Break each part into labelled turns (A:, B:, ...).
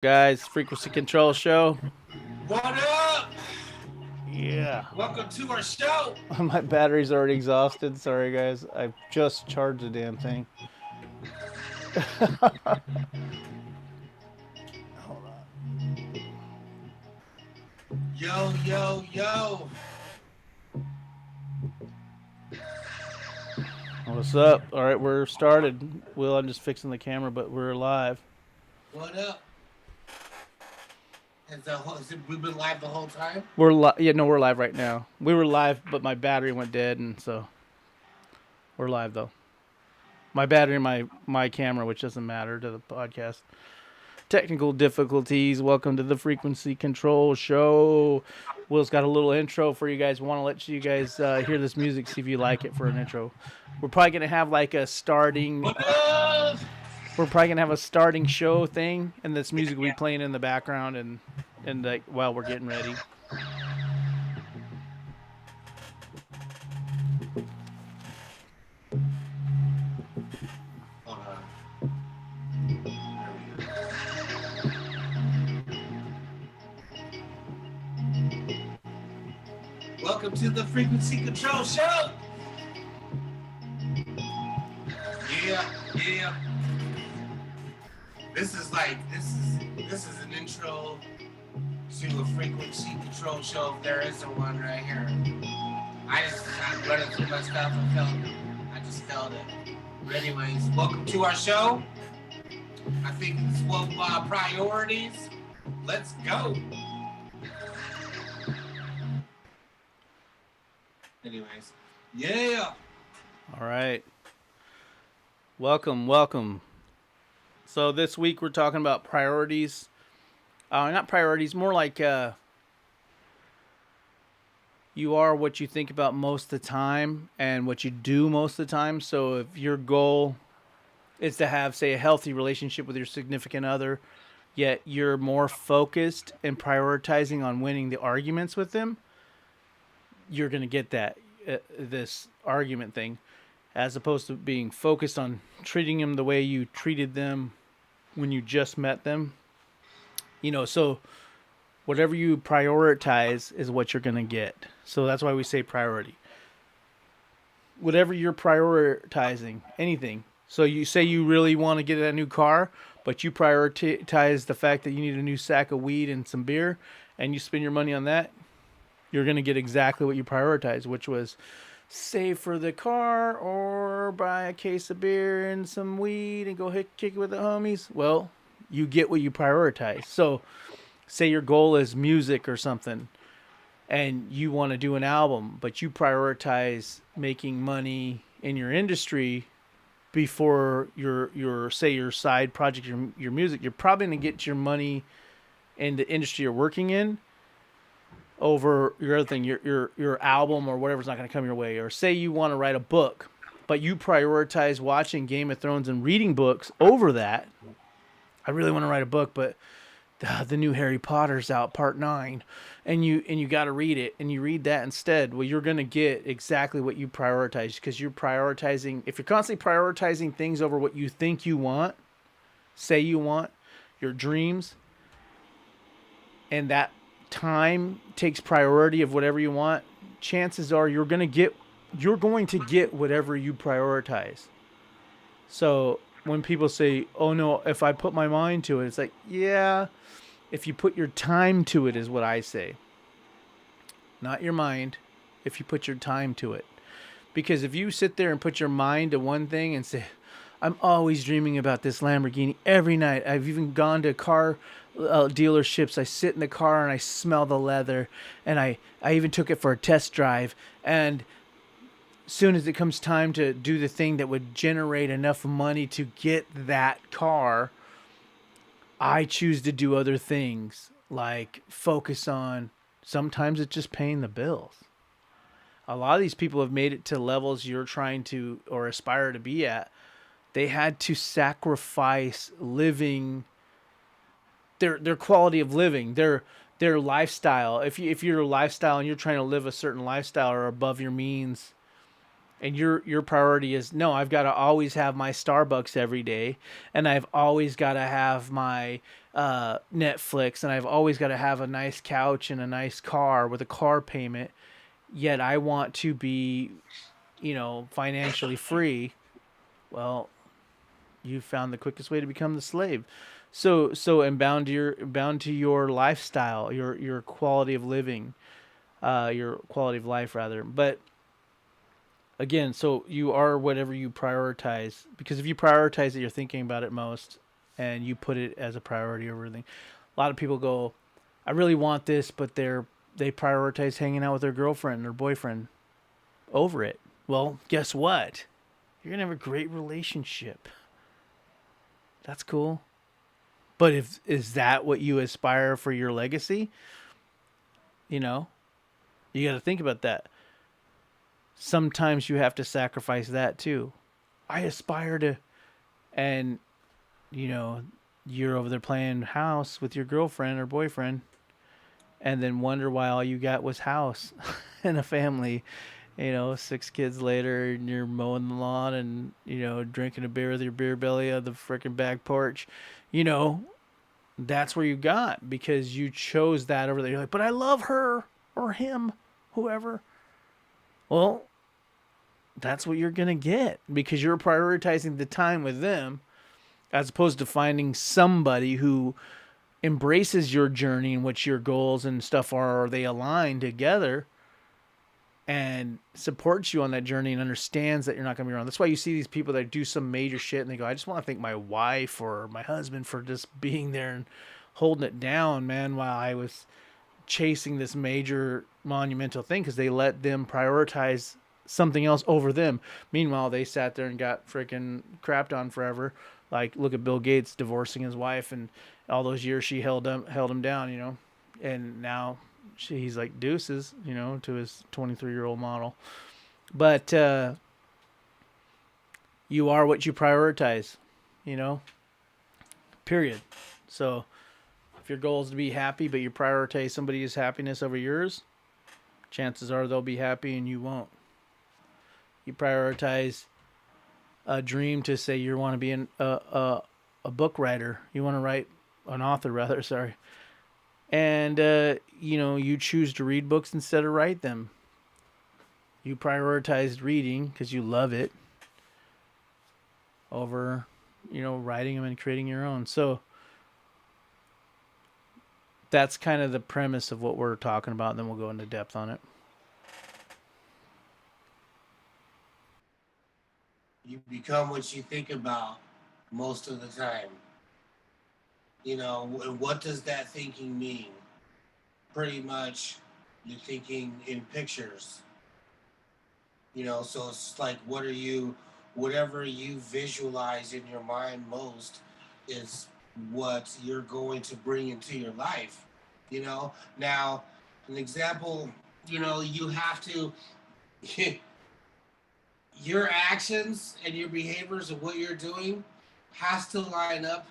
A: Guys? Frequency Control Show.
B: What up?
A: Yeah.
B: Welcome to our show.
A: My battery's already exhausted. Sorry, guys. I just charged the damn thing. Hold on.
B: Yo, yo, yo.
A: What's up? All right, we're started. Will, I'm just fixing the camera, but we're live.
B: What up? We've been live the whole time?
A: Yeah, no, we're live right now. We were live, but my battery went dead, and so we're live though. My battery, and my camera, which doesn't matter to the podcast. Technical difficulties. Welcome to the Frequency Control Show. Will's got a little intro for you guys. Want to let you guys hear this music, see if you like it for an intro. We're probably gonna have like a starting.
B: What up?
A: We're probably gonna have a starting show thing, and this music will be playing in the background, and like while we're getting ready.
B: Hold on. Welcome to the Frequency Control Show. Yeah. This is an intro to a frequency control show if there is one right here. I'm running through my stuff and I just felt it. But anyways, welcome to our show. I think it's 12 priorities. Let's go. Anyways, yeah.
A: All right. Welcome. So this week we're talking about priorities. Not priorities, more like you are what you think about most of the time and what you do most of the time. So if your goal is to have, say, a healthy relationship with your significant other, yet you're more focused and prioritizing on winning the arguments with them, you're going to get this argument thing, as opposed to being focused on treating them the way you treated them when you just met them. So whatever you prioritize is what you're going to get. So that's why we say priority. Whatever you're prioritizing, anything. So you say you really want to get a new car, but you prioritize the fact that you need a new sack of weed and some beer, and you spend your money on that, you're going to get exactly what you prioritize, which was save for the car or buy a case of beer and some weed and go kick it with the homies. Well, you get what you prioritize. So say your goal is music or something and you want to do an album, but you prioritize making money in your industry before your say your side project, your music. You're probably going to get your money in the industry you're working in over your other thing, your album or whatever's not going to come your way. Or say you want to write a book, but you prioritize watching Game of Thrones and reading books over that. I really want to write a book, but the new Harry Potter's out, part 9, and you got to read it, and you read that instead. Well, you're going to get exactly what you prioritize, because you're prioritizing. If you're constantly prioritizing things over what you think you want, say you want, your dreams, and that time takes priority of whatever you want, chances are you're going to get whatever you prioritize. So when people say, oh no, if I put my mind to it, it's like, yeah, if you put your time to it is what I say. Not your mind, if you put your time to it. Because if you sit there and put your mind to one thing and say, I'm always dreaming about this Lamborghini every night. I've even gone to car dealerships. I sit in the car and I smell the leather, and I even took it for a test drive. And as soon as it comes time to do the thing that would generate enough money to get that car, I choose to do other things, like focus on, sometimes it's just paying the bills. A lot of these people have made it to levels you're trying to or aspire to be at. They had to sacrifice living, their quality of living, their lifestyle. If you're a lifestyle and you're trying to live a certain lifestyle or above your means, and your priority is, no, I've got to always have my Starbucks every day, and I've always got to have my Netflix, and I've always got to have a nice couch and a nice car with a car payment, yet I want to be, financially free. Well, you found the quickest way to become the slave. And bound to your lifestyle, your quality of living, your quality of life rather. But again, so you are whatever you prioritize, because if you prioritize it, you're thinking about it most, and you put it as a priority over everything. A lot of people go, I really want this, but they prioritize hanging out with their girlfriend or boyfriend over it. Well, guess what? You're gonna have a great relationship. That's cool. But if is that what you aspire for your legacy? You know, you got to think about that. Sometimes you have to sacrifice that too. I aspire to, and you know, you're over there playing house with your girlfriend or boyfriend, and then wonder why all you got was house and a family. 6 kids later, and you're mowing the lawn and drinking a beer with your beer belly on the freaking back porch. You know, that's where you got, because you chose that over there. You're like, but I love her or him, whoever. Well, that's what you're gonna get, because you're prioritizing the time with them as opposed to finding somebody who embraces your journey and what your goals and stuff are, or they align together and supports you on that journey and understands that you're not going to be around. That's why you see these people that do some major shit and they go, I just want to thank my wife or my husband for just being there and holding it down, man, while I was chasing this major monumental thing, because they let them prioritize something else over them. Meanwhile, they sat there and got freaking crapped on forever. Like, look at Bill Gates divorcing his wife, and all those years she held him down, and now he's like deuces, to his 23-year-old model. But you are what you prioritize, period. So if your goal is to be happy, but you prioritize somebody's happiness over yours, chances are they'll be happy and you won't. You prioritize a dream to say you want to be a book writer. You want to write an author, rather, sorry. And, you choose to read books instead of write them. You prioritize reading because you love it over, writing them and creating your own. So that's kind of the premise of what we're talking about, and then we'll go into depth on it.
B: You become what you think about most of the time. And what does that thinking mean? Pretty much you're thinking in pictures. So it's like, whatever you visualize in your mind most is what you're going to bring into your life. Now, an example, you have to, your actions and your behaviors of what you're doing has to line up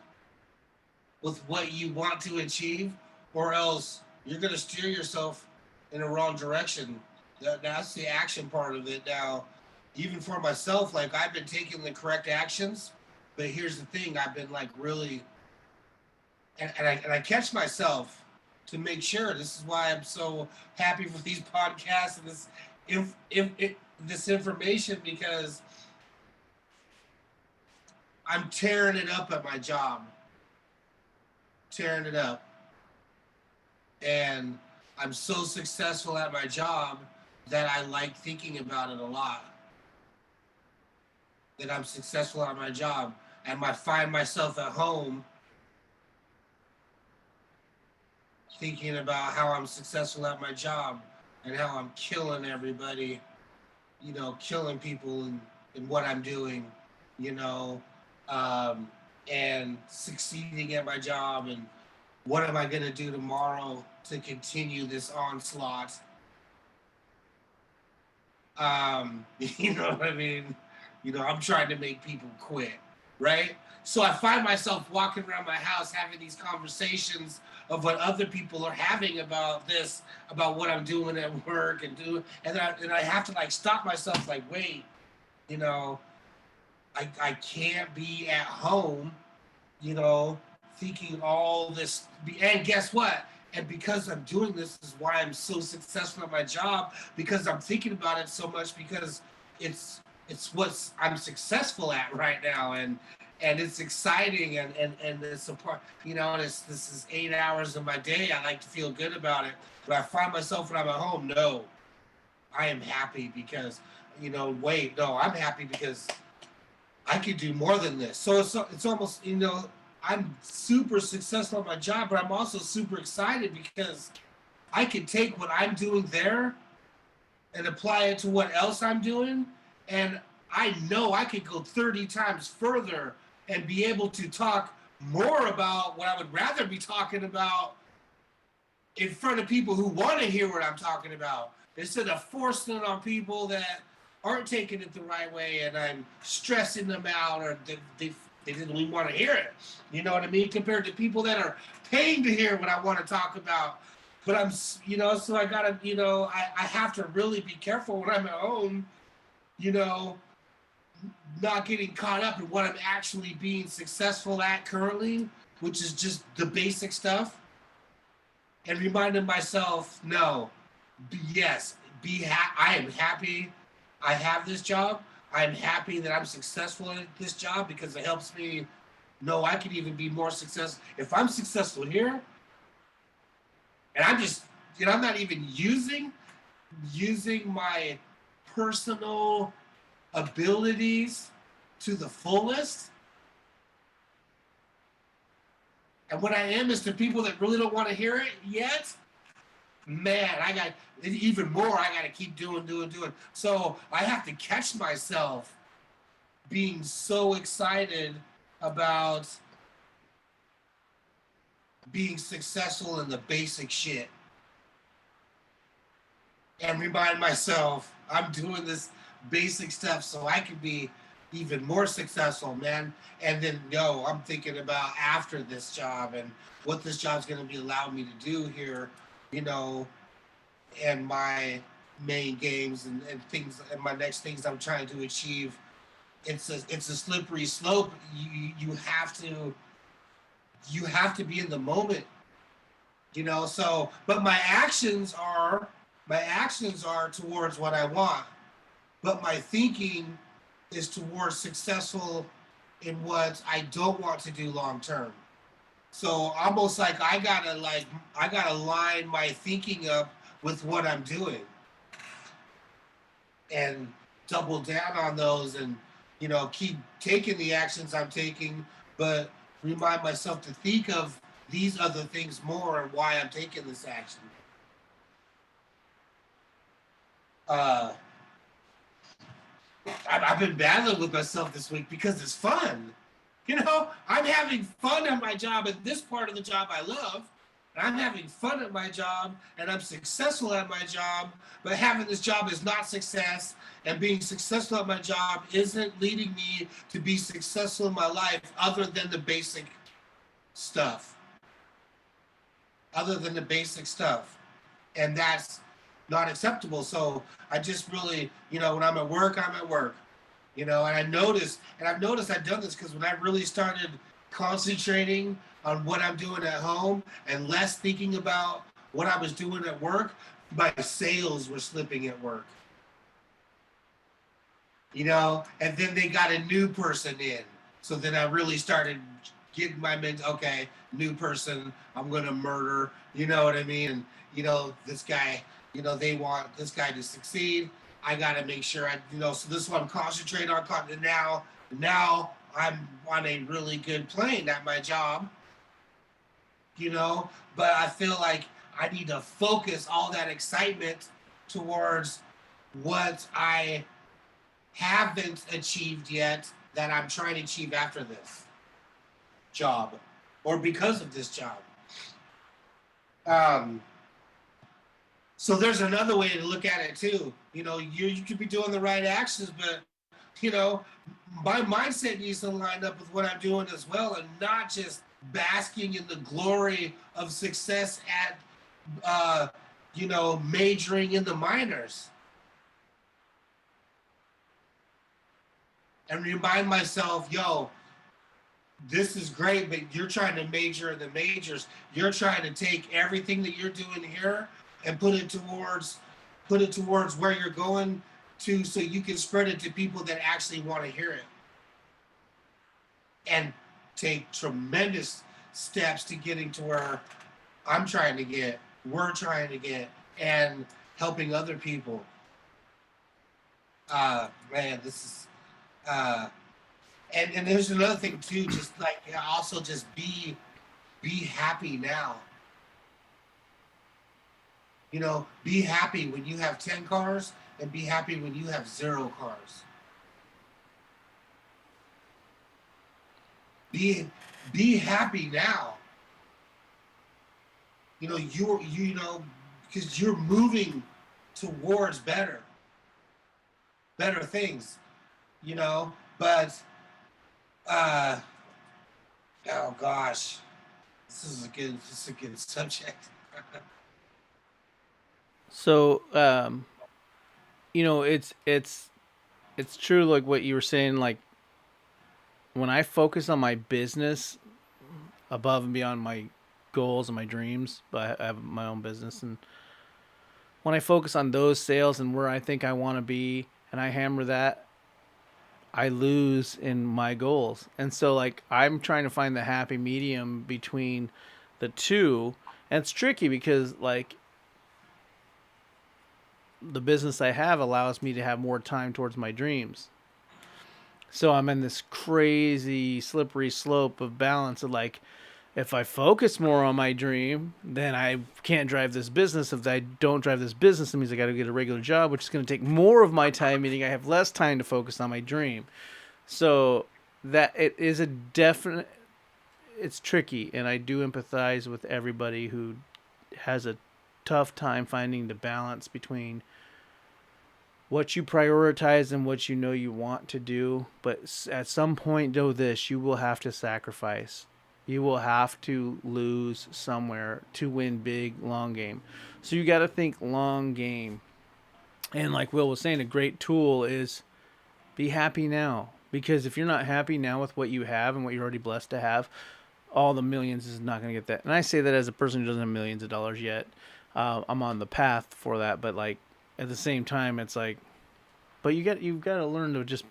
B: with what you want to achieve, or else you're going to steer yourself in the wrong direction. That's the action part of it. Now, even for myself, like, I've been taking the correct actions, but here's the thing: I've been like really, and I catch myself to make sure. This is why I'm so happy for these podcasts and this information, because I'm tearing it up at my job. Tearing it up. And I'm so successful at my job that I like thinking about it a lot. That I'm successful at my job. And I find myself at home thinking about how I'm successful at my job and how I'm killing everybody, killing people in what I'm doing, and succeeding at my job, and what am I going to do tomorrow to continue this onslaught? You know what I mean? I'm trying to make people quit, right? So I find myself walking around my house having these conversations of what other people are having about this, about what I'm doing at work and I have to like stop myself, like, wait, You know, I can't be at home, you know, thinking all this. And guess what? And because I'm doing this is why I'm so successful at my job, because I'm thinking about it so much, because it's what I'm successful at right now, and it's exciting, and it's a part, you know, and this is 8 hours of my day. I like to feel good about it, but I find myself when I'm at home, no, I am happy because, you know, wait, no, I'm happy because I could do more than this. So it's almost, you know, I'm super successful at my job, but I'm also super excited because I can take what I'm doing there and apply it to what else I'm doing. And I know I could go 30 times further and be able to talk more about what I would rather be talking about in front of people who want to hear what I'm talking about, instead of forcing it on people that aren't taking it the right way, and I'm stressing them out, or they didn't even want to hear it. You know what I mean? Compared to people that are paying to hear what I want to talk about. But I'm, you know, so I gotta, you know, I have to really be careful when I'm at home, you know, not getting caught up in what I'm actually being successful at currently, which is just the basic stuff, and reminding myself, no, yes, I am happy I have this job. I'm happy that I'm successful at this job because it helps me know I can even be more successful. If I'm successful here, and I'm just, you know, I'm not even using my personal abilities to the fullest. And what I am is to people that really don't want to hear it yet, man, I got even more. I got to keep doing. So I have to catch myself being so excited about being successful in the basic shit, and remind myself I'm doing this basic stuff so I can be even more successful, man. And then, no, I'm thinking about after this job and what this job's going to be allowing me to do here, you know, and my main games, and things, and my next things I'm trying to achieve. It's a slippery slope. You have to be in the moment, you know. So, but my actions are towards what I want, but my thinking is towards successful in what I don't want to do long term. So almost like I gotta line my thinking up with what I'm doing, and double down on those, and, you know, keep taking the actions I'm taking, but remind myself to think of these other things more and why I'm taking this action. uh I've been battling with myself this week because it's fun. You know, I'm having fun at my job, at this part of the job I love. And I'm having fun at my job, and I'm successful at my job, but having this job is not success. And being successful at my job isn't leading me to be successful in my life, other than the basic stuff. Other than the basic stuff. And that's not acceptable. So I just really, you know, when I'm at work, I'm at work. You know, I've noticed I've done this because when I really started concentrating on what I'm doing at home and less thinking about what I was doing at work, my sales were slipping at work. You know, and then they got a new person in. So then I really started getting my okay, new person, I'm gonna murder, you know what I mean? And, you know, this guy, you know, they want this guy to succeed. I gotta make sure you know, so this is what I'm concentrating on. Now I'm on a really good plane at my job, you know, but I feel like I need to focus all that excitement towards what I haven't achieved yet, that I'm trying to achieve after this job, or because of this job. Um, so there's another way to look at it too. You know, you could be doing the right actions, but, you know, my mindset needs to line up with what I'm doing as well, and not just basking in the glory of success at, uh, you know, majoring in the minors. and remind myself, yo, this is great, but you're trying to major in the majors. You're trying to take everything that you're doing here and put it towards where you're going to, so you can spread it to people that actually want to hear it, and take tremendous steps to getting to where I'm trying to get, we're trying to get, and helping other people. Man, this is uh and there's another thing too, just like, also just be happy now. You know, be happy when you have 10 cars, and be happy when you have 0 cars. Be be happy now. You know, you know, because you're moving towards better things, you know. But uh oh gosh, this is a good subject.
A: So, it's true, like what you were saying. Like when I focus on my business above and beyond my goals and my dreams, but I have my own business, and when I focus on those sales and where I think I want to be, and I hammer that, I lose in my goals. And so, like, I'm trying to find the happy medium between the two. And it's tricky because, like, the business I have allows me to have more time towards my dreams. So I'm in this crazy slippery slope of balance of, like, if I focus more on my dream, then I can't drive this business. If I don't drive this business, it means I got to get a regular job, which is going to take more of my time, meaning I have less time to focus on my dream. So that it is a definite, it's tricky, and I do empathize with everybody who has a tough time finding the balance between what you prioritize and what you know you want to do. But at some point, know this: you will have to sacrifice. You will have to lose somewhere to win big long game. So you got to think long game. And like Will was saying, a great tool is be happy now. Because if you're not happy now with what you have and what you're already blessed to have, all the millions is not going to get that. And I say that as a person who doesn't have millions of dollars yet. I'm on the path for that, but like at the same time, it's like, but you've got to learn to just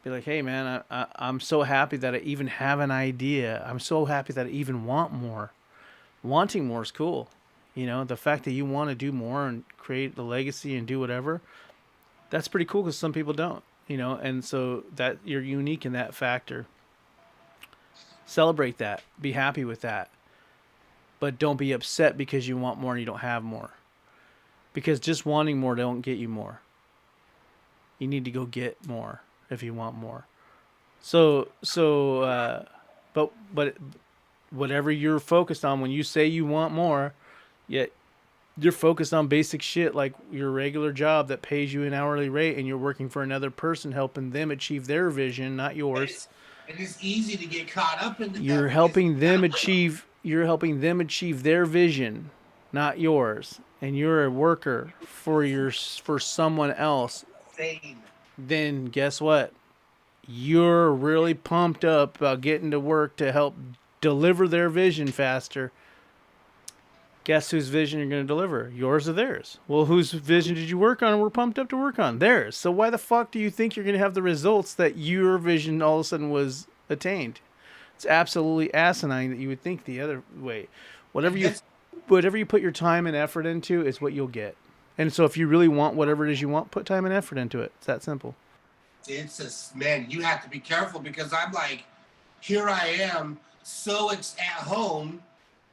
A: be like, hey man, I'm so happy that I even have an idea. I'm so happy that I even want more. Wanting more is cool. You know, the fact that you want to do more and create the legacy and do whatever, that's pretty cool because some people don't. You know, and so that you're unique in that factor. Celebrate that. Be happy with that. But don't be upset because you want more and you don't have more. Because just wanting more don't get you more. You need to go get more if you want more. But whatever you're focused on, when you say you want more, yet you're focused on basic shit like your regular job that pays you an hourly rate, and you're working for another person helping them achieve their vision, not yours.
B: And it's easy to get caught up in that
A: You're
B: because
A: helping them achieve their vision, not yours. And you're a worker for someone else.
B: insane.
A: Then guess what? You're really pumped up about getting to work to help deliver their vision faster. Guess whose vision you're going to deliver? Yours or theirs? Well, whose vision did you work on and were pumped up to work on? Theirs. So why the fuck do you think you're going to have the results that your vision all of a sudden was attained? It's absolutely asinine that you would think the other way. Whatever you
B: That's
A: whatever you put your time and effort into is what you'll get. And so if you really want whatever it is you want, put time and effort into it. It's that simple.
B: it's just, man, you have to be careful because I'm like, here I am, at home,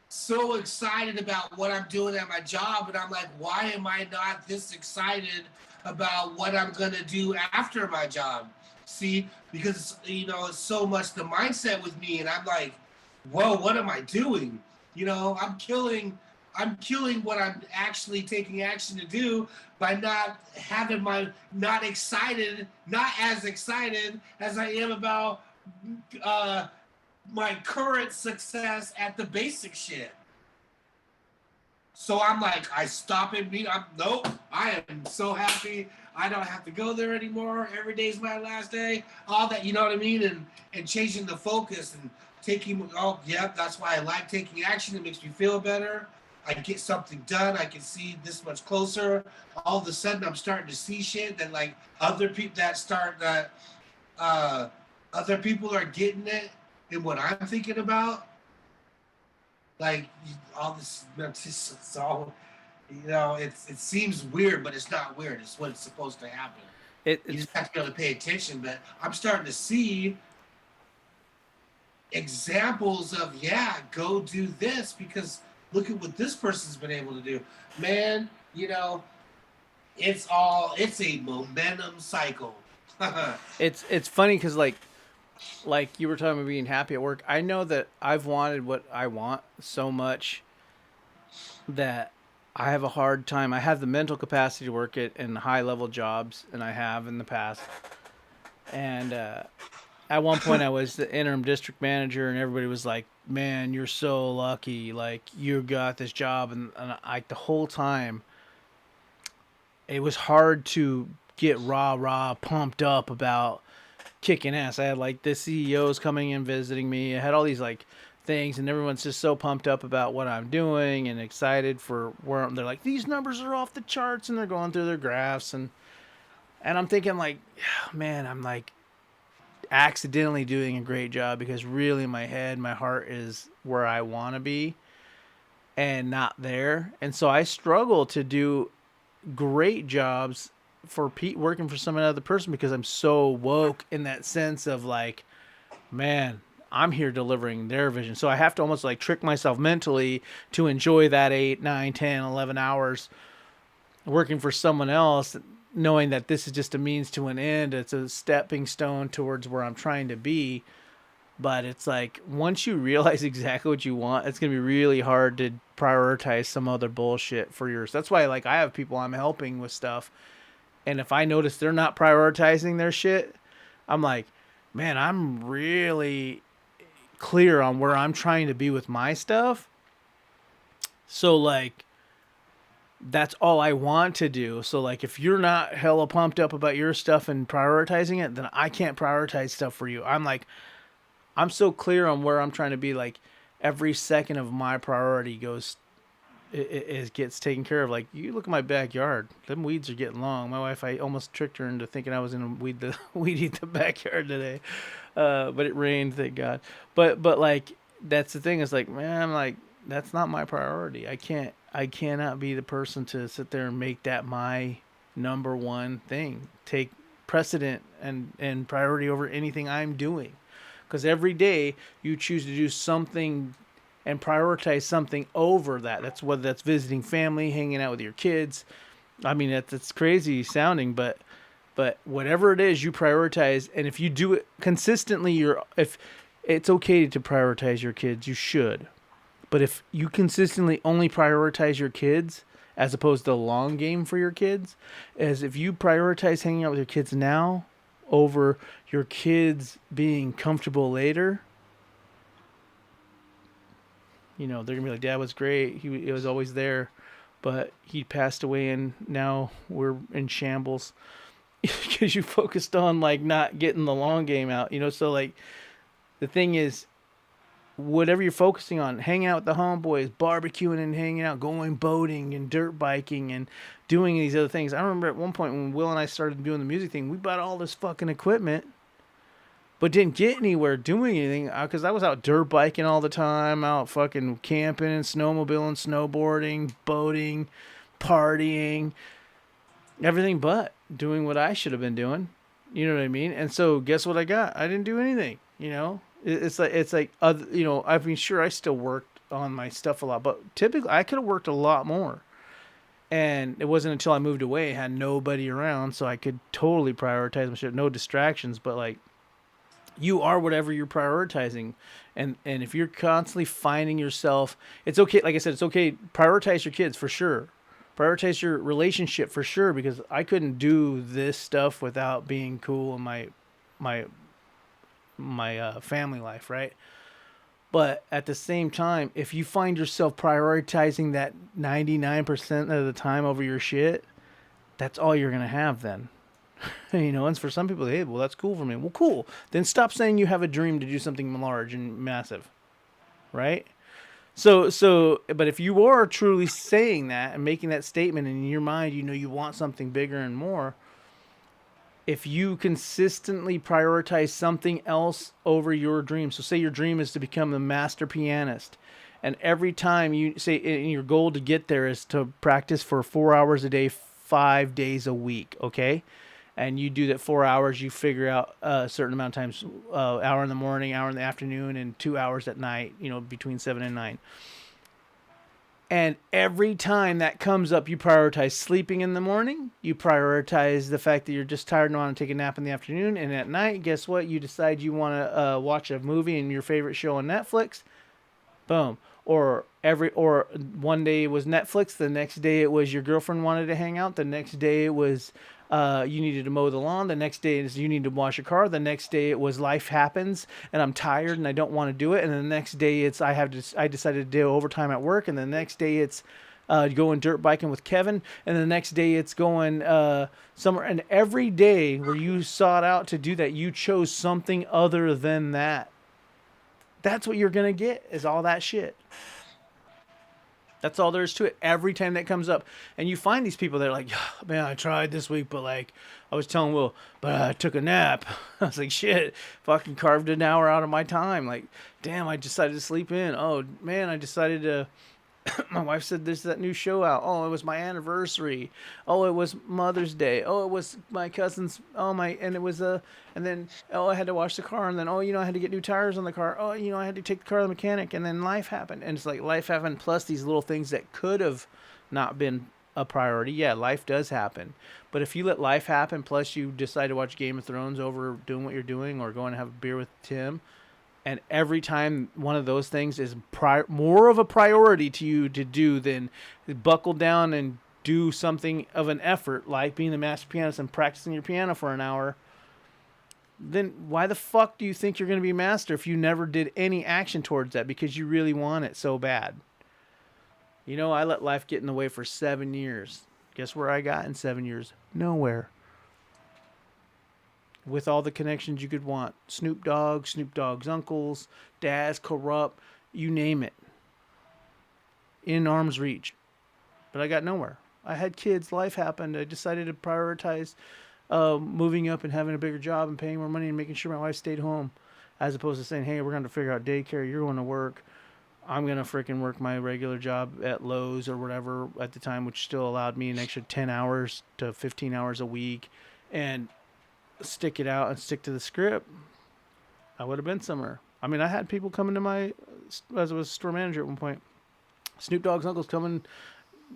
B: so excited about what I'm doing at my job, and I'm like, why am I not this excited about what I'm gonna do after my job? See, because you know, it's so much the mindset with me, and I'm like, whoa, what am I doing? You know, I'm killing what I'm actually taking action to do by not as excited as I am about uh, my current success at the basic shit. So I'm like, I stop and meet. I'm nope. I am so happy. I don't have to go there anymore. Every day's my last day. All that, you know what I mean? And changing the focus and taking. Oh, yeah, that's why I like taking action. It makes me feel better. I get something done. I can see this much closer. All of a sudden, I'm starting to see shit that like other people that uh, other people are getting it and what I'm thinking about. Like all this, it's all it seems weird, but it's not weird. It's what's supposed to happen. You
A: It's
B: just have to be able to pay attention. But I'm starting to see examples of go do this because look at what this person's been able to do. Man, it's a momentum cycle.
A: it's funny because like you were talking about being happy at work. I know that I've wanted what I want so much that I have a hard time. I have the mental capacity to work it in high level jobs, and I have in the past. And at one point, I was the interim district manager, and everybody was like, "Man, you're so lucky! Like you got this job." And I the whole time, it was hard to get rah pumped up about kicking ass. I had like the CEOs coming in visiting me. I had all these like things, and everyone's just so pumped up about what I'm doing and excited for where they're like, these numbers are off the charts, and they're going through their graphs, and I'm thinking like, man, I'm like accidentally doing a great job because really in my head, my heart is where I want to be and not there, and so I struggle to do great jobs for working for some other person because I'm so woke in that sense of like, man, I'm here delivering their vision. So I have to almost like trick myself mentally to enjoy that 8, 9, 10, 11 hours working for someone else, knowing that this is just a means to an end. It's a stepping stone towards where I'm trying to be. But it's like once you realize exactly what you want, it's gonna be really hard to prioritize some other bullshit for yours. That's why like I have people I'm helping with stuff, and if I notice they're not prioritizing their shit, I'm like, man, I'm really clear on where I'm trying to be with my stuff. So like that's all I want to do. So like if you're not hella pumped up about your stuff and prioritizing it, then I can't prioritize stuff for you. I'm like I'm so clear on where I'm trying to be, like every second of my priority goes it gets taken care of. Like you look at my backyard, them weeds are getting long. My wife, I almost tricked her into thinking I was in a weed eat the backyard today, but it rained, thank God. But like that's the thing is like man, I'm like that's not my priority. I cannot be the person to sit there and make that my number one thing. Take precedent and priority over anything I'm doing. Because every day you choose to do something and prioritize something over that. That's whether that's visiting family, hanging out with your kids. I mean, that's crazy sounding, but whatever it is you prioritize, and if you do it consistently, if it's okay to prioritize your kids, you should. But if you consistently only prioritize your kids as opposed to the long game for your kids, as if you prioritize hanging out with your kids now over your kids being comfortable later, they're gonna be like, Dad was great. He was always there, but he passed away, and now we're in shambles because you focused on like not getting the long game out. So like the thing is, whatever you're focusing on, hanging out with the homeboys, barbecuing and hanging out, going boating and dirt biking and doing these other things. I remember at one point when Will and I started doing the music thing, we bought all this fucking equipment, but didn't get anywhere doing anything because I was out dirt biking all the time, out fucking camping and snowmobiling, snowboarding, boating, partying, everything but doing what I should have been doing. You know what I mean? And so guess what I got? I didn't do anything, It's like other, I mean, sure, I still worked on my stuff a lot, but typically I could have worked a lot more. And it wasn't until I moved away, had nobody around, so I could totally prioritize my shit, no distractions. But like, you are whatever you're prioritizing, and if you're constantly finding yourself, it's okay. Like I said, it's okay. Prioritize your kids for sure. Prioritize your relationship for sure, because I couldn't do this stuff without being cool in my family life, right? But at the same time, if you find yourself prioritizing that 99% of the time over your shit, that's all you're going to have then. And for some people, hey, well, that's cool for me. Well, cool. Then stop saying you have a dream to do something large and massive, right? But if you are truly saying that and making that statement and in your mind, you want something bigger and more, if you consistently prioritize something else over your dream, so say your dream is to become the master pianist, and every time you say, and your goal to get there is to practice for 4 hours a day, 5 days a week, okay? And you do that 4 hours, you figure out a certain amount of times, hour in the morning, hour in the afternoon, and 2 hours at night, between 7 and 9. And every time that comes up, you prioritize sleeping in the morning. You prioritize the fact that you're just tired and want to take a nap in the afternoon. And at night, guess what? You decide you want to watch a movie and your favorite show on Netflix. Boom. Or one day it was Netflix. The next day it was your girlfriend wanted to hang out. The next day it was you needed to mow the lawn. The next day is you need to wash a car. The next day it was life happens and I'm tired and I don't want to do it. And the next day it's I decided to do overtime at work. And the next day it's going dirt biking with Kevin. And the next day it's going somewhere. And every day where you sought out to do that, you chose something other than that. That's what you're gonna get is all that shit. That's all there is to it. Every time that comes up, and you find these people that are like, "Yeah, man, I tried this week, but like, I was telling Will, but I took a nap." I was like, shit, fucking carved an hour out of my time. Like, damn, I decided to sleep in. Oh man, I decided to. My wife said there's that new show out. Oh, it was my anniversary. Oh, it was Mother's Day. Oh, it was my cousin's. Oh my, and it was and then I had to wash the car, and then I had to get new tires on the car. Oh, I had to take the car to the mechanic, and then life happened, and it's like life happened plus these little things that could have not been a priority. Yeah, life does happen, but if you let life happen plus you decide to watch Game of Thrones over doing what you're doing or going to have a beer with Tim, and every time one of those things is more of a priority to you to do than buckle down and do something of an effort like being the master pianist and practicing your piano for an hour, then why the fuck do you think you're going to be master if you never did any action towards that because you really want it so bad? I let life get in the way for 7 years. Guess where I got in 7 years? Nowhere. With all the connections you could want. Snoop Dogg's uncles, dads, corrupt, you name it. In arm's reach. But I got nowhere. I had kids, life happened. I decided to prioritize moving up and having a bigger job and paying more money and making sure my wife stayed home. As opposed to saying, hey, we're going to figure out daycare, you're going to work. I'm going to freaking work my regular job at Lowe's or whatever at the time, which still allowed me an extra 10 hours to 15 hours a week. And stick it out and stick to the script, I would have been somewhere. I mean, I had people coming to as I was store manager at one point. Snoop Dogg's uncles coming,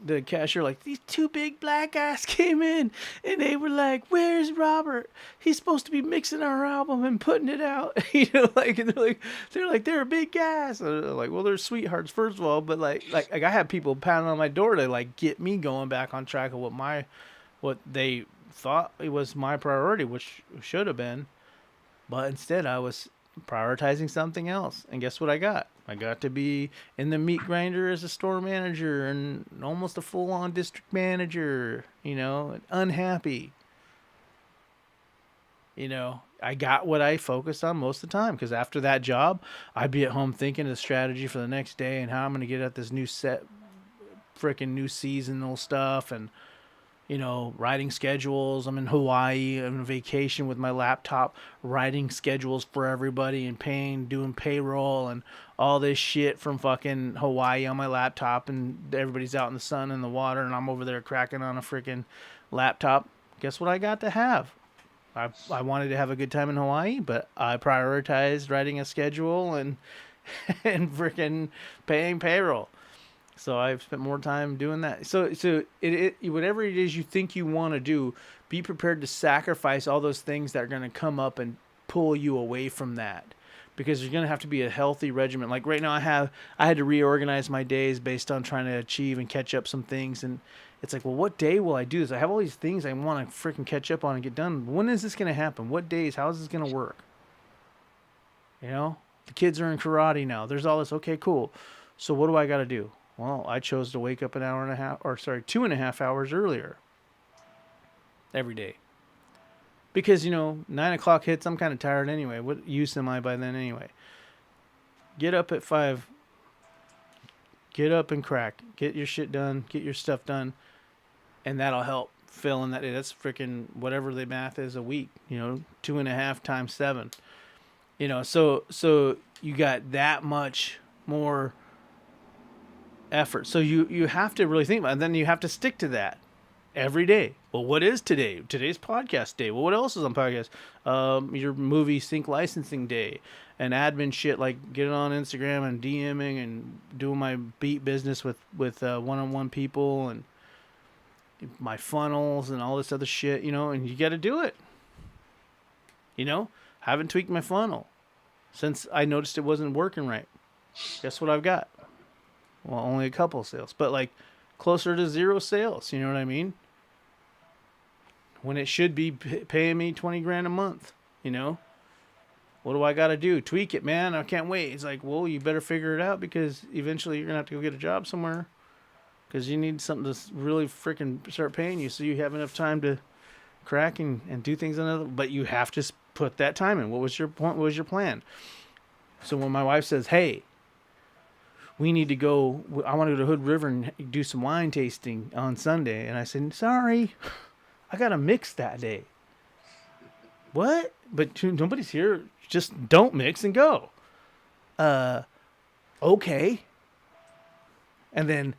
A: the cashier, like, these two big black guys came in and they were like, where's Robert? He's supposed to be mixing our album and putting it out. And they're big guys. And they're like, well, they're sweethearts, first of all, but like I had people pounding on my door to like get me going back on track of what they thought it was my priority, which should have been, but instead I was prioritizing something else. And guess what I got? I got to be in the meat grinder as a store manager and almost a full-on district manager, unhappy. I got what I focused on most of the time because after that job, I'd be at home thinking of the strategy for the next day and how I'm going to get at this new new seasonal stuff and writing schedules. I'm in Hawaii. I'm on vacation with my laptop, writing schedules for everybody and doing payroll and all this shit from fucking Hawaii on my laptop. And everybody's out in the sun and the water, and I'm over there cracking on a freaking laptop. Guess what I got to have? I wanted to have a good time in Hawaii, but I prioritized writing a schedule and freaking paying payroll. So I've spent more time doing that. So whatever it is you think you want to do, be prepared to sacrifice all those things that are going to come up and pull you away from that, because there's going to have to be a healthy regimen. Like right now, I had to reorganize my days based on trying to achieve and catch up some things, and it's like, well, what day will I do this? I have all these things I want to freaking catch up on and get done. When is this going to happen? What days? How is this going to work? The kids are in karate now. There's all this. Okay, cool. So what do I got to do? Well, I chose to wake up an hour and a half, or sorry, 2.5 hours earlier every day. Because, 9 o'clock hits, I'm kind of tired anyway. What use am I by then anyway? Get up at 5. Get up and crack. Get your shit done. Get your stuff done. And that'll help fill in that day. That's freaking whatever the math is a week. 2.5 times 7. So you got that much more effort. So you have to really think about it. And then you have to stick to that every day. Well, what is today? Today's podcast day. Well, what else is on podcast? Your movie sync licensing day and admin shit like getting on Instagram and DMing and doing my beat business with one-on-one people and my funnels and all this other shit, and you got to do it. Haven't tweaked my funnel since I noticed it wasn't working right. Guess what I've got? Well, only a couple sales, but like closer to 0 sales. You know what I mean? When it should be paying me 20 grand a month, What do I got to do? Tweak it, man. I can't wait. It's like, well, you better figure it out because eventually you're going to have to go get a job somewhere because you need something to really freaking start paying you so you have enough time to crack and do things another. But you have to put that time in. What was your point? What was your plan? So when my wife says, hey, we need to go, I want to go to Hood River and do some wine tasting on Sunday. And I said, sorry, I got to mix that day. What? But nobody's here. Just don't mix and go. Okay. And then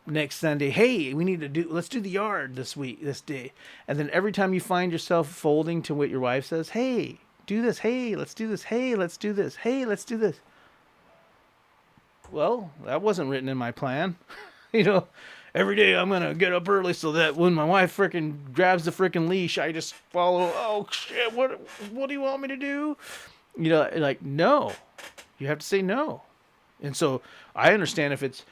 A: next Sunday, hey, let's do the yard this day. And then every time you find yourself folding to what your wife says, hey, do this. Hey, let's do this. Hey, let's do this. Hey, let's do this. Well, that wasn't written in my plan. Every day I'm going to get up early so that when my wife freaking grabs the freaking leash, I just follow. Oh, shit, what do you want me to do? Like, no. You have to say no. And so I understand if it's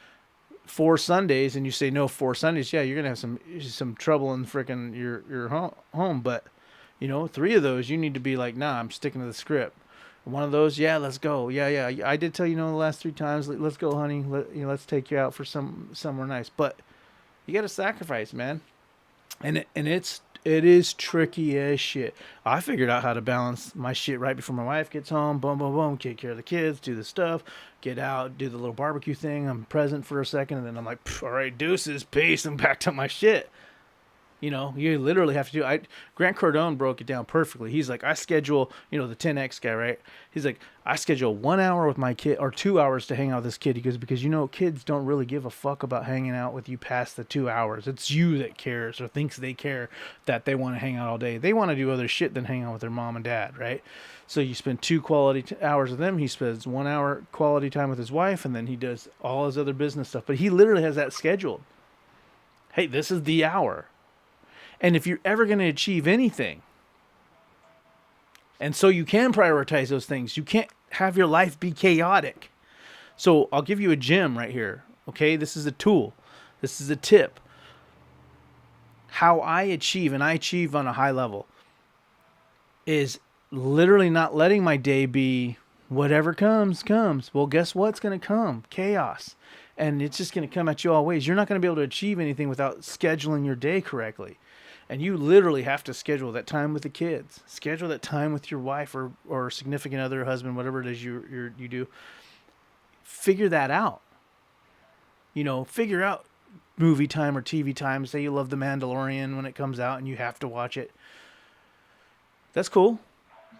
A: 4 Sundays and you say no 4 Sundays, yeah, you're going to have some trouble in freaking your home. But, 3 of those, you need to be like, nah, I'm sticking to the script. One of those, yeah, let's go. Yeah. I did tell the last 3 times, let's go, honey. Let's take you out for somewhere nice. But you got to sacrifice, man. And it is tricky as shit. I figured out how to balance my shit right before my wife gets home. Boom, boom, boom. Take care of the kids, do the stuff, get out, do the little barbecue thing. I'm present for a second, and then I'm like, all right, deuces, peace, and back to my shit. You literally have to do. Grant Cardone broke it down perfectly. He's like, I schedule, the 10X guy, right? He's like, I schedule 1 hour with my kid or 2 hours to hang out with this kid. He goes, because kids don't really give a fuck about hanging out with you past the 2 hours. It's you that cares or thinks they care that they want to hang out all day. They want to do other shit than hang out with their mom and dad, right? So you spend 2 quality hours with them. He spends 1 hour quality time with his wife, and then he does all his other business stuff. But he literally has that scheduled. Hey, this is the hour. And if you're ever going to achieve anything, and so you can prioritize those things, you can't have your life be chaotic. So I'll give you a gem right here. Okay, this is a tool. This is a tip. How I achieve, and I achieve on a high level, is literally not letting my day be whatever comes. Well, guess what's going to come? Chaos. And it's just going to come at you all ways. You're not going to be able to achieve anything without scheduling your day correctly. And you literally have to schedule that time with the kids. Schedule that time with your wife or significant other, husband, whatever it is you do. Figure that out. Figure out movie time or TV time. Say you love The Mandalorian when it comes out and you have to watch it. That's cool.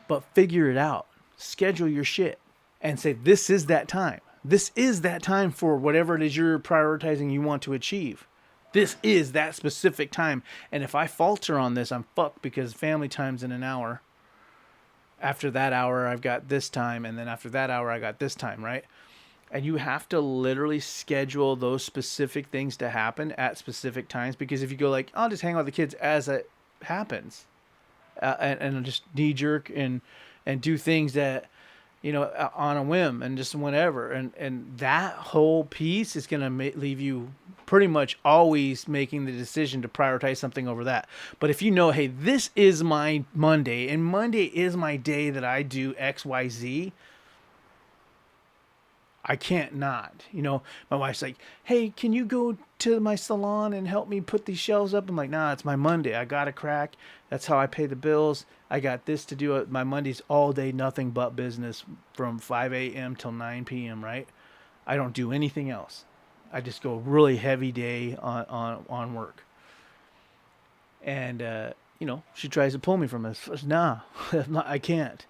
A: But figure it out. Schedule your shit. And say, this is that time. This is that time for whatever it is you're prioritizing you want to achieve. This is that specific time. And if I falter on this, I'm fucked because family time's in an hour. After that hour, I've got this time. And then after that hour, I got this time, right? And you have to literally schedule those specific things to happen at specific times. Because if you go like, I'll just hang out with the kids as it happens. And just knee-jerk and do things that, on a whim and just whenever. And that whole piece is going to leave you pretty much always making the decision to prioritize something over that. But if hey, this is my Monday, and Monday is my day that I do X, Y, Z, I can't not. My wife's like, "Hey, can you go to my salon and help me put these shelves up?" I'm like, "Nah, it's my Monday. I got to crack. That's how I pay the bills. I got this to do. My Monday's all day, nothing but business from 5 a.m. till 9 p.m., right? I don't do anything else. I just go really heavy day on work." And, she tries to pull me from this. Nah, I can't.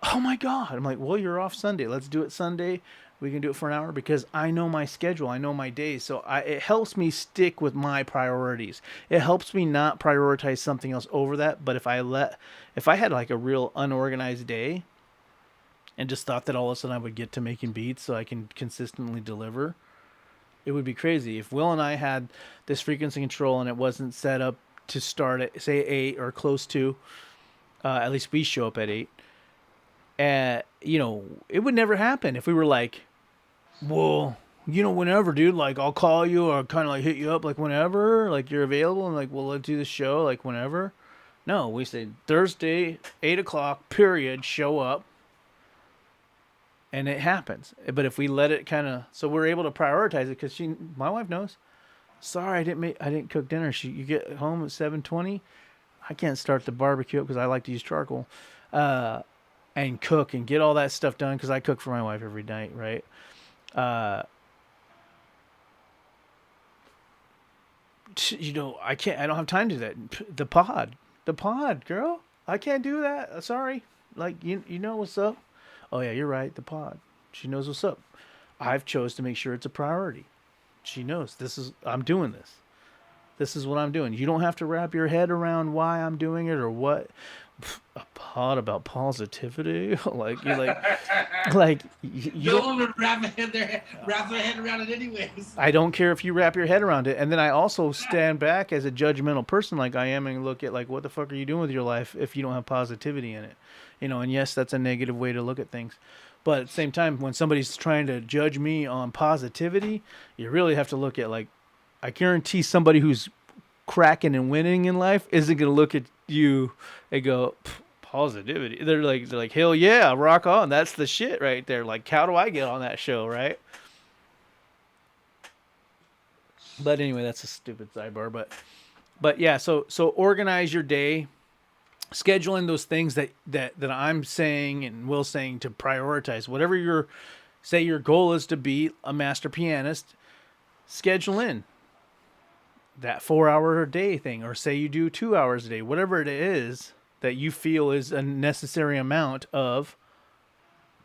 A: "Oh my God." I'm like, "Well, you're off Sunday. Let's do it Sunday. We can do it for an hour," because I know my schedule. I know my days. So it helps me stick with my priorities. It helps me not prioritize something else over that. But if I had like a real unorganized day and just thought that all of a sudden I would get to making beats so I can consistently deliver, it would be crazy. If Will and I had this frequency control and it wasn't set up to start at, say, 8 or close to, at least we show up at 8, it would never happen if we were like, "Well, whenever, dude, like I'll call you or kind of like hit you up like whenever, like you're available," and like, "Well, let's do the show like whenever." No, we say Thursday, 8 o'clock, period, show up. And it happens. But if we let it so we're able to prioritize it, because my wife knows. "Sorry, I didn't cook dinner." You get home at 7:20. I can't start the barbecue up because I like to use charcoal, and cook and get all that stuff done because I cook for my wife every night, right? I can't. I don't have time to do that. The pod, girl. I can't do that. Sorry. Like you know what's up. Oh yeah, you're right. The pod. She knows what's up. I've chose to make sure it's a priority. She knows I'm doing this. This is what I'm doing. You don't have to wrap your head around why I'm doing it or what. A pod about positivity. Like you're like you
B: No one would wrap their head around it anyways.
A: I don't care if you wrap your head around it. And then I also stand back as a judgmental person like I am and look at like, what the fuck are you doing with your life if you don't have positivity in it? And yes, that's a negative way to look at things. But at the same time, when somebody's trying to judge me on positivity, you really have to look at, like, I guarantee somebody who's cracking and winning in life isn't going to look at you and go, "Positivity." They're like, "Hell yeah, rock on. That's the shit right there. Like, how do I get on that show?" Right? But anyway, that's a stupid sidebar. But yeah, so organize your day. Schedule in those things that I'm saying and Will saying to prioritize. Whatever your goal is to be a master pianist, schedule in that 4 hour a day thing, or say you do 2 hours a day, whatever it is that you feel is a necessary amount of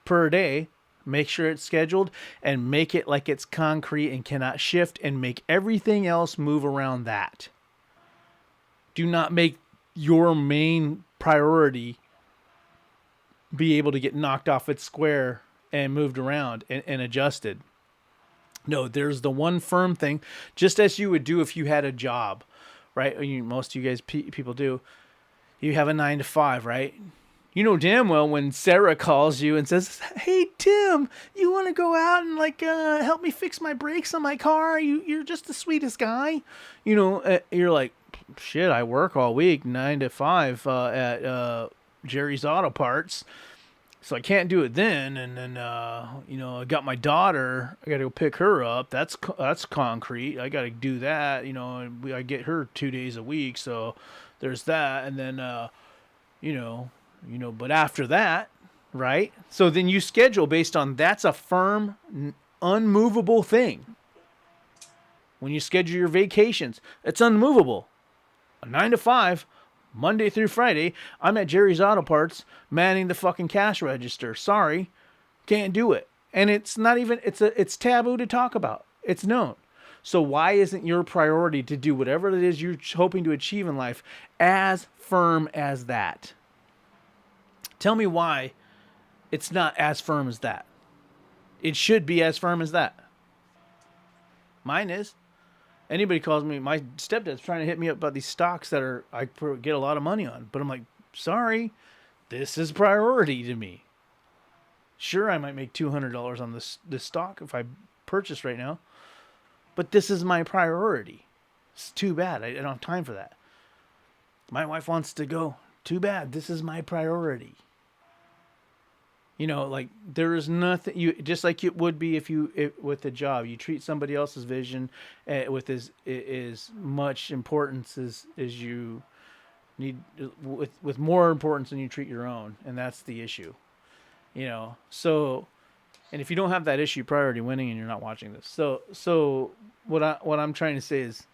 A: per day. Make sure it's scheduled and make it like it's concrete and cannot shift, and make everything else move around that. Do not make your main priority be able to get knocked off its square and moved around and adjusted. No, there's the one firm thing, just as you would do if you had a job, right? Most of you guys people do. You have a 9 to 5, right? You know damn well when Sarah calls you and says, "Hey Tim, you want to go out and help me fix my brakes on my car? You're just the sweetest guy." You're like, "Shit, I work all week 9 to 5 at Jerry's Auto Parts, so I can't do it then." And then I got my daughter. I got to go pick her up. That's concrete. I got to do that. I get her 2 days a week, so there's that. And then but after that, right? So then you schedule based on that's a firm, unmovable thing. When you schedule your vacations, it's unmovable. 9 to 5, Monday through Friday, I'm at Jerry's Auto Parts manning the fucking cash register. Sorry, can't do it. And it's not even, it's taboo to talk about. It's known. So why isn't your priority to do whatever it is you're hoping to achieve in life as firm as that? Tell me why it's not as firm as that. It should be as firm as that. Mine is. Anybody calls me, my stepdad's trying to hit me up about these stocks that I get a lot of money on. But I'm like, sorry, this is priority to me. Sure, I might make $200 on this stock if I purchase right now. But this is my priority. It's too bad. I don't have time for that. My wife wants to go. Too bad. This is my priority. You know, like there is nothing you just like it would be if with a job you treat somebody else's vision with as much importance as you need with more importance than you treat your own, and that's the issue. You know, so and if you don't have that issue, you're probably already winning, and you're not watching this. So what I'm trying to say is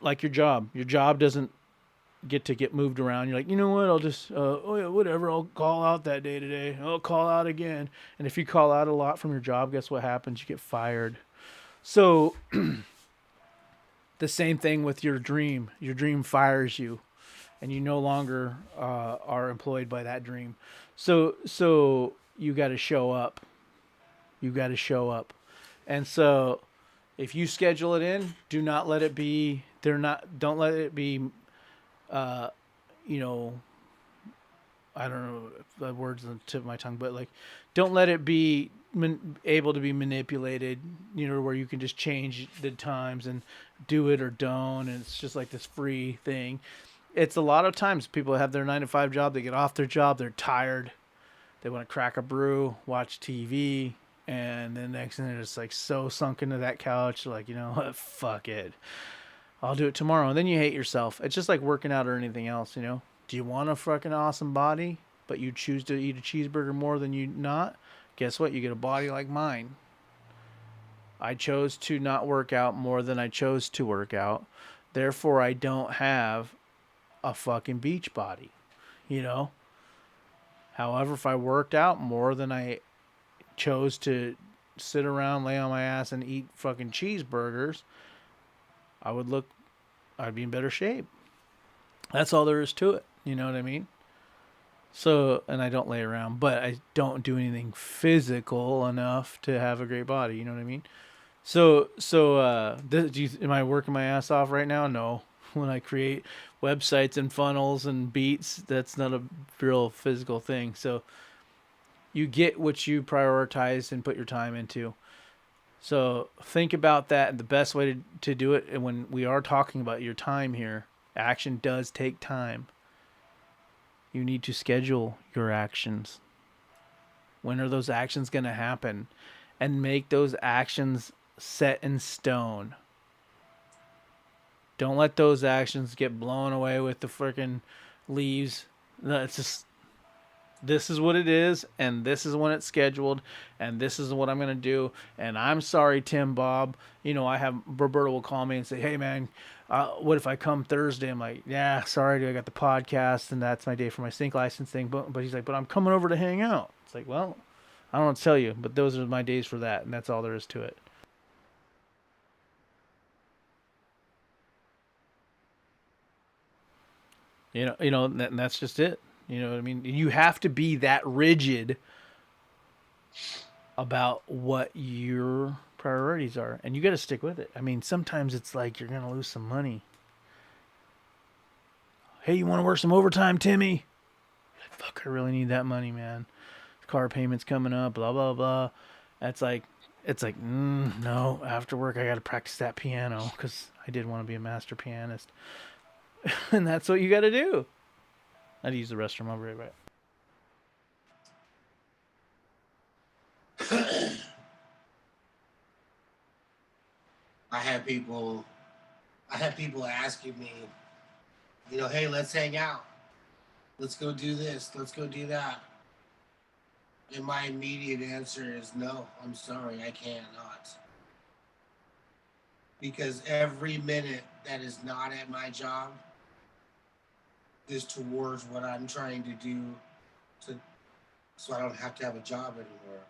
A: like your job doesn't get moved around. You're like, you know what? I'll just, oh yeah, whatever. I'll call out that day today. I'll call out again. And if you call out a lot from your job, guess what happens? You get fired. So the same thing with your dream. Your dream fires you, and you no longer are employed by that dream. So you got to show up. You got to show up. And so if you schedule it in, do not let it be. They're not. Don't let it be. Uh, you know, I don't know the words on the tip of my tongue, but like, don't let it be able to be manipulated. You know, where you can just change the times and do it or don't, and it's just like this free thing. It's a lot of times people have their 9 to 5 job. They get off their job. They're tired. They want to crack a brew, watch TV, and then next thing they're just like so sunk into that couch, like, you know what, fuck it. I'll do it tomorrow. And then you hate yourself. It's just like working out or anything else, you know? Do you want a fucking awesome body, but you choose to eat a cheeseburger more than you not? Guess what? You get a body like mine. I chose to not work out more than I chose to work out. Therefore, I don't have a fucking beach body, you know? However, if I worked out more than I chose to sit around, lay on my ass, and eat fucking cheeseburgers, I'd be in better shape. That's all there is to it. You know what I mean? So, and I don't lay around, but I don't do anything physical enough to have a great body. You know what I mean? Am I working my ass off right now? No. When I create websites and funnels and beats, that's not a real physical thing. So you get what you prioritize and put your time into. So think about that. And the best way to do it, and when we are talking about your time here, action does take time. You need to schedule your actions. When are those actions going to happen? And make those actions set in stone. Don't let those actions get blown away with the freaking leaves. No, it's just, this is what it is, and this is when it's scheduled, and this is what I'm going to do. And I'm sorry, Tim Bob. You know, I have Roberto will call me and say, hey, man, what if I come Thursday? I'm like, yeah, sorry, dude, I got the podcast, and that's my day for my sync license thing. But he's like, but I'm coming over to hang out. It's like, well, I don't want to tell you, but those are my days for that, and that's all there is to it. And that's just it. You know what I mean? You have to be that rigid about what your priorities are, and you got to stick with it. I mean, sometimes it's like you're gonna lose some money. Hey, you want to work some overtime, Timmy? Fuck, I really need that money, man. Car payments coming up, blah blah blah. That's like, it's like, no. After work, I got to practice that piano because I did want to be a master pianist, and that's what you got to do. I'd use the restroom. I'll be right back.
B: I have people asking me, you know, hey, let's hang out. Let's go do this. Let's go do that. And my immediate answer is no, I'm sorry, I cannot. Because every minute that is not at my job is towards what I'm trying to do so I don't have to have a job anymore.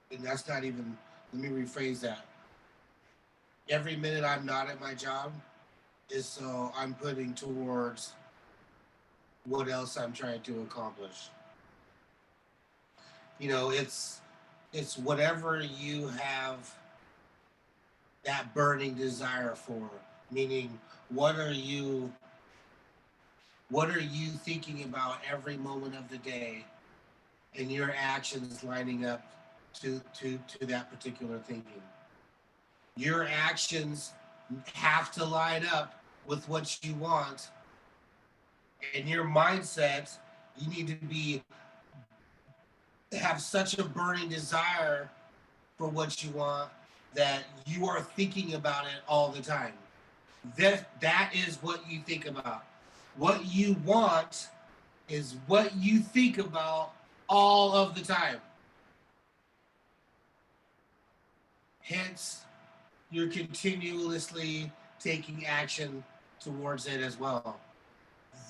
B: And that's not even, let me rephrase that. Every minute I'm not at my job is so I'm putting towards what else I'm trying to accomplish. You know, it's whatever you have that burning desire for, meaning what are you thinking about every moment of the day, and your actions lining up to that particular thinking. Your actions have to line up with what you want, and your mindset, you need to be have such a burning desire for what you want that you are thinking about it all the time. That is what you think about. What you want is what you think about all of the time. Hence, you're continuously taking action towards it as well.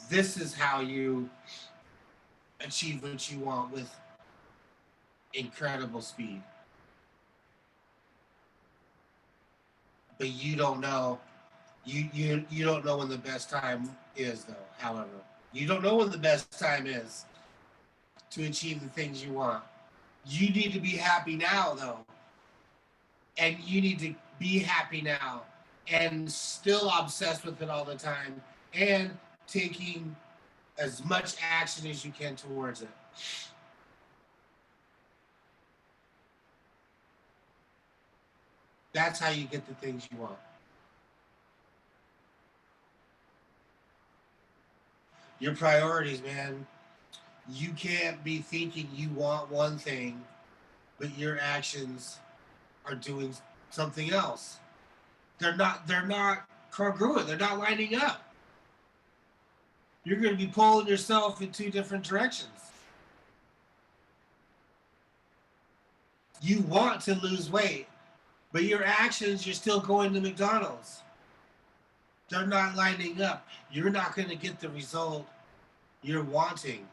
B: This is how you achieve what you want with incredible speed. But you don't know. You don't know when the best time is, though. However, you don't know when the best time is to achieve the things you want. You need to be happy now, though, and you need to be happy now, and still obsessed with it all the time, and taking as much action as you can towards it. That's how you get the things you want. Your priorities, man. You can't be thinking you want one thing, but your actions are doing something else. They're not congruent. They're not lining up. You're going to be pulling yourself in two different directions. You want to lose weight, but your actions, you're still going to McDonald's. They're not lining up. You're not going to get the result you're wanting.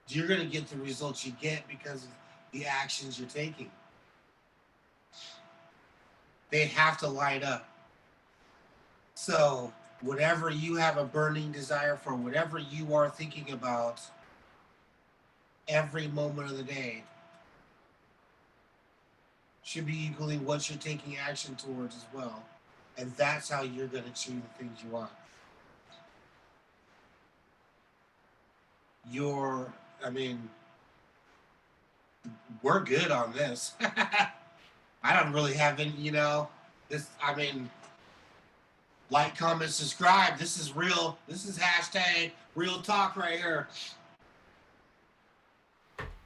B: You're going to get the results you get because of the actions you're taking. They have to line up. So, whatever you have a burning desire for, whatever you are thinking about every moment of the day, should be equally what you're taking action towards as well. And that's how you're going to achieve the things you want. We're good on this. I don't really have any, like, comment, subscribe. This is real. This is hashtag real talk right here.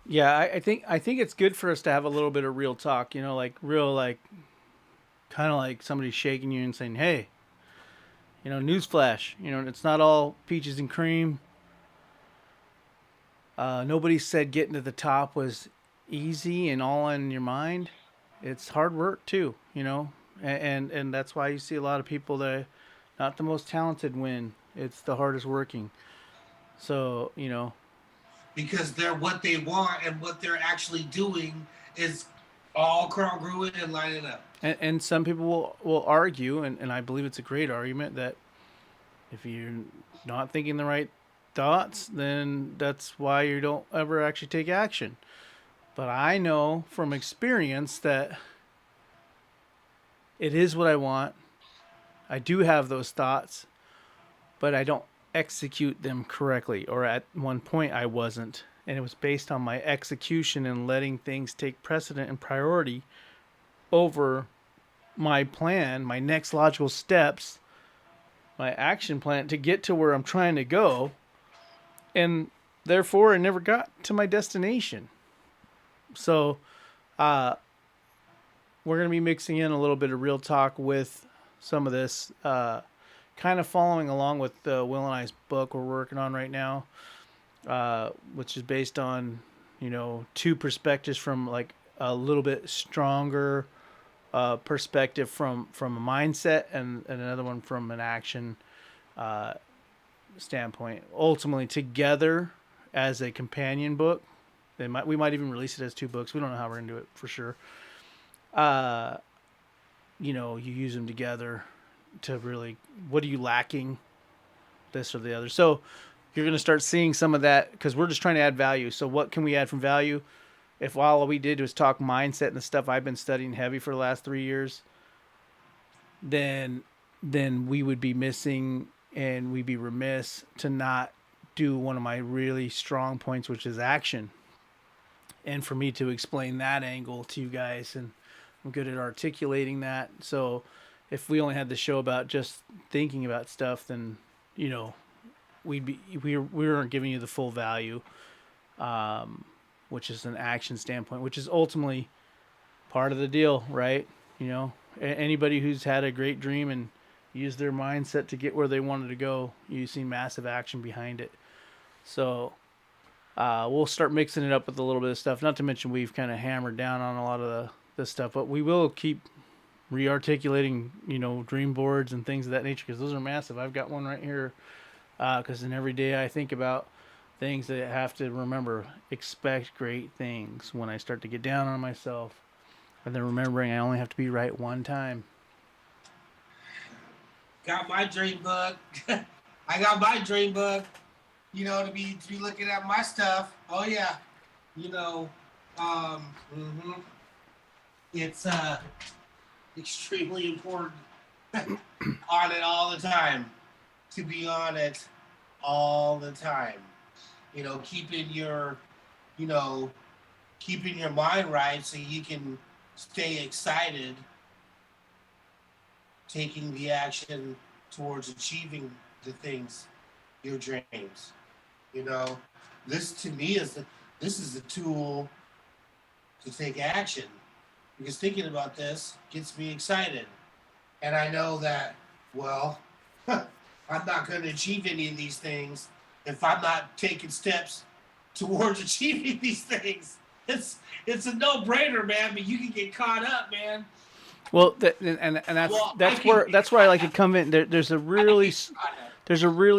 A: Yeah, I think it's good for us to have a little bit of real talk, like real, like, kind of like somebody shaking you and saying, hey, newsflash, it's not all peaches and cream. Nobody said getting to the top was easy and all in your mind. It's hard work too, and that's why you see a lot of people that not the most talented win. It's the hardest working. So,
B: because they're what they want and what they're actually doing is all congruent and lining up.
A: And some people will argue, and I believe it's a great argument, that if you're not thinking the right thoughts, then that's why you don't ever actually take action. But I know from experience that it is what I want. I do have those thoughts, but I don't execute them correctly. Or at one point I wasn't. And it was based on my execution and letting things take precedent and priority over my plan, my next logical steps, my action plan to get to where I'm trying to go. And therefore I never got to my destination. So, we're going to be mixing in a little bit of real talk with some of this, kind of following along with Will and I's book we're working on right now, which is based on, two perspectives from like a little bit stronger perspective from a mindset and another one from an action standpoint. Ultimately, together as a companion book. We might even release it as two books. We don't know how we're going to do it for sure. You use them together to really, what are you lacking? This or the other. So you're going to start seeing some of that because we're just trying to add value. So what can we add from value? If all we did was talk mindset and the stuff I've been studying heavy for the last 3 years, then we would be missing and we'd be remiss to not do one of my really strong points, which is action. And for me to explain that angle to you guys, and I'm good at articulating that. So if we only had the show about just thinking about stuff, then we weren't giving you the full value. which is an action standpoint, which is ultimately part of the deal, right? You know, anybody who's had a great dream and used their mindset to get where they wanted to go, you see massive action behind it. So we'll start mixing it up with a little bit of stuff. Not to mention we've kind of hammered down on a lot of the stuff, but we will keep rearticulating, dream boards and things of that nature because those are massive. I've got one right here because in every day I think about things that I have to remember. Expect great things when I start to get down on myself, and then remembering I only have to be right one time.
B: Got my dream book. I got my dream book. To be looking at my stuff. Oh yeah, it's extremely important on it all the time. To be on it all the time. Keeping your, keeping your mind right so you can stay excited, taking the action towards achieving the things, your dreams. This to me this is a tool to take action because thinking about this gets me excited. And I know that, well, I'm not going to achieve any of these things if I'm not taking steps towards achieving these things. It's a no-brainer, man, but you can get caught up, man.
A: Well, that's where I like to come in. There's a really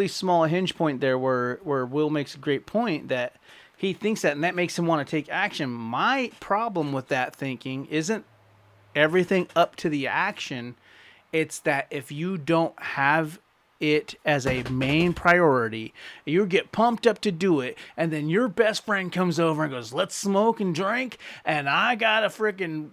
A: small hinge point there where Will makes a great point that he thinks that, and that makes him want to take action. My problem with that thinking isn't everything up to the action. It's that if you don't have it as a main priority, you get pumped up to do it, and then your best friend comes over and goes, let's smoke and drink, and I got a freaking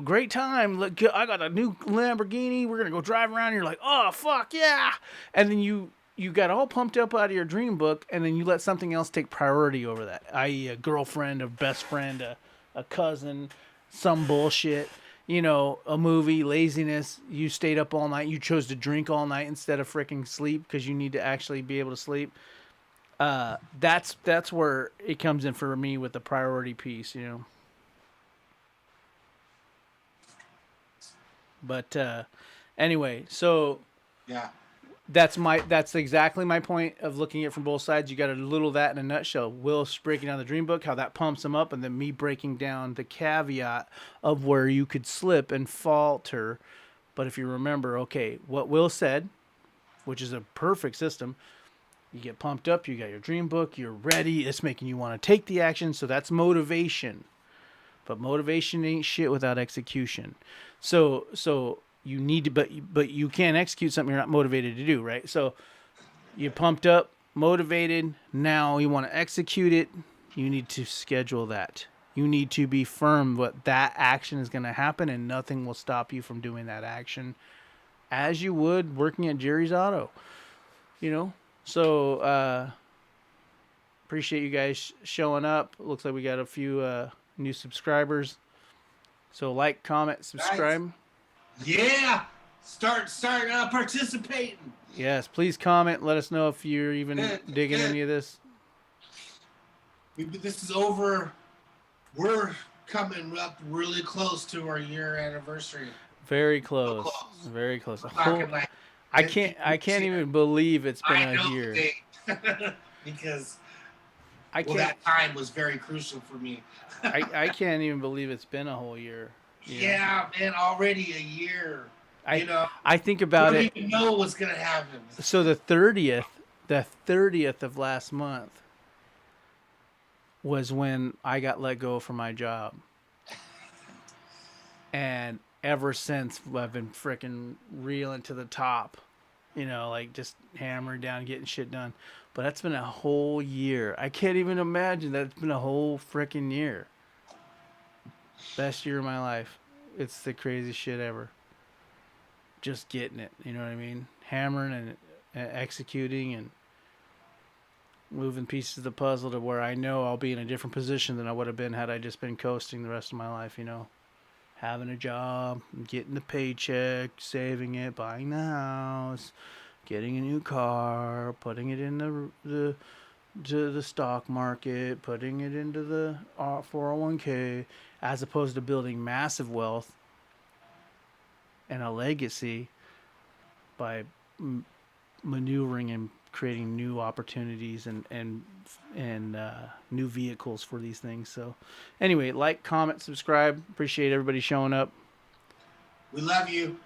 A: great time. Look, I got a new Lamborghini, we're gonna go drive around, and you're like, oh fuck yeah, and then you got all pumped up out of your dream book, and then you let something else take priority over that, i.e. a girlfriend, a best friend, a cousin, some bullshit, a movie, laziness. You stayed up all night. You chose to drink all night instead of freaking sleep because you need to actually be able to sleep. That's where it comes in for me with the priority piece, But anyway, so
B: yeah,
A: that's exactly my point of looking at it from both sides. You got a little of that in a nutshell. Will breaking down the dream book, how that pumps him up, and then me breaking down the caveat of where you could slip and falter. But if you remember, okay, what Will said, which is a perfect system, you get pumped up, you got your dream book, you're ready, it's making you want to take the action, so that's motivation. But motivation ain't shit without execution. So you need to, but you can't execute something you're not motivated to do, right? So you're pumped up, motivated. Now you want to execute it. You need to schedule that. You need to be firm what that action is going to happen, and nothing will stop you from doing that action, as you would working at Jerry's Auto. So appreciate you guys showing up. Looks like we got a few new subscribers. So like, comment, subscribe.
B: Nice. Yeah, start participating.
A: Yes, please comment. Let us know if you're even digging any of this.
B: This is over. We're coming up really close to our year anniversary.
A: Very close. Very close. I can't even believe it's been a year.
B: Because that time was very crucial for me.
A: I can't even believe it's been a whole year.
B: Yeah, man, already a year.
A: I think about it.
B: I don't even know what's gonna happen.
A: So the 30th of last month was when I got let go from my job, and ever since I've been freaking reeling to the top, like just hammering down, getting shit done. But that's been a whole year. I can't even imagine that it's been a whole freaking year. Best year of my life. It's the craziest shit ever. Just getting it, you know what I mean? Hammering and executing and moving pieces of the puzzle to where I know I'll be in a different position than I would have been had I just been coasting the rest of my life, Having a job, getting the paycheck, saving it, buying the house, getting a new car, putting it in to the stock market, putting it into the 401k, as opposed to building massive wealth and a legacy by maneuvering and creating new opportunities and new vehicles for these things. So, anyway, like, comment, subscribe. Appreciate everybody showing up.
B: We love you.